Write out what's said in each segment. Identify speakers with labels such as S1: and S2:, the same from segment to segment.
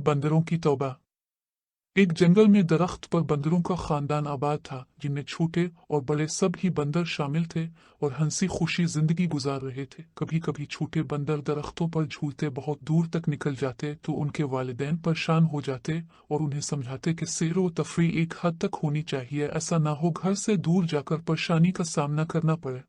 S1: बंदरों की तौबा। एक जंगल में दरख्त पर बंदरों का खानदान आबाद था, जिनमें छोटे और बड़े सब ही बंदर शामिल थे और हंसी खुशी जिंदगी गुजार रहे थे। कभी कभी छोटे बंदर दरख्तों पर झूलते बहुत दूर तक निकल जाते तो उनके वालिदैन परेशान हो जाते और उन्हें समझाते कि सैर व तफरीह एक हद तक होनी चाहिए, ऐसा ना हो घर से दूर जाकर परेशानी का सामना करना पड़े।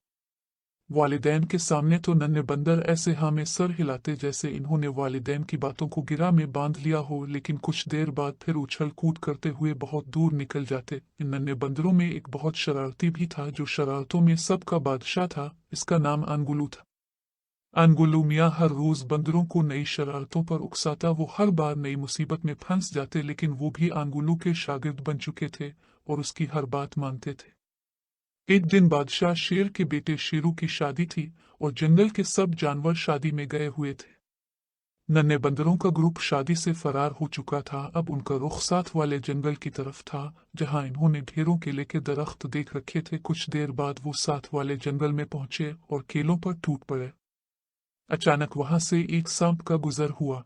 S1: वालिदैन के सामने तो नन्हे बंदर ऐसे हाँ में सर हिलाते जैसे इन्होंने वालिदैन की बातों को गिरा में बांध लिया हो, लेकिन कुछ देर बाद फिर उछल कूद करते हुए बहुत दूर निकल जाते। इन नन्हे बंदरों में एक बहुत शरारती भी था, जो शरारतों में सबका बादशाह था। इसका नाम अनगुलू था। अनगुलू मियाँ हर रोज बंदरों को नई शरारतों पर उकसाता। वो हर बार नई मुसीबत में फंस जाते, लेकिन वो भी अनगुलू के शागिर्द बन चुके थे और उसकी हर बात मानते थे। एक दिन बादशाह शेर के बेटे शेरू की शादी थी और जंगल के सब जानवर शादी में गए हुए थे। नन्हे बंदरों का ग्रुप शादी से फरार हो चुका था। अब उनका रुख साथ वाले जंगल की तरफ था, जहां इन्होंने ढेरों केले के दरख्त देख रखे थे। कुछ देर बाद वो साथ वाले जंगल में पहुंचे और केलों पर टूट पड़े। अचानक वहां से एक सांप का गुजर हुआ।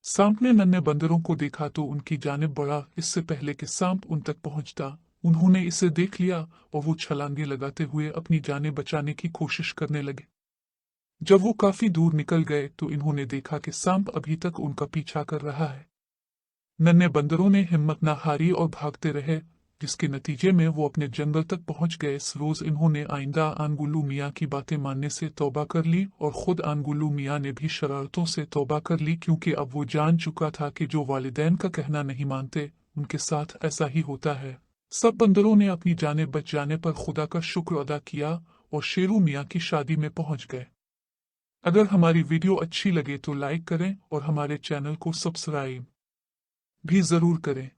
S1: सांप ने नन्हे बंदरों को देखा तो उनकी जानिब बढ़ा। इससे पहले कि सांप उन तक पहुंचता, उन्होंने इसे देख लिया और वो छलांगे लगाते हुए अपनी जानें बचाने की कोशिश करने लगे। जब वो काफी दूर निकल गए तो इन्होंने देखा कि सांप अभी तक उनका पीछा कर रहा है। नन्हे बंदरों ने हिम्मत न हारी और भागते रहे, जिसके नतीजे में वो अपने जंगल तक पहुंच गए। इस रोज इन्होंने आइंदा अनगुलू मियाँ की बातें मानने से तौबा कर ली और खुद अनगुलू मियाँ ने भी शरारतों से तौबा कर ली, क्योंकि अब वो जान चुका था कि जो वालिदैन का कहना नहीं मानते उनके साथ ऐसा ही होता है। सब बंदरों ने अपनी जानें बच जाने पर खुदा का शुक्र अदा किया और शेरू मियाँ की शादी में पहुंच गए। अगर हमारी वीडियो अच्छी लगे तो लाइक करें और हमारे चैनल को सब्सक्राइब भी जरूर करें।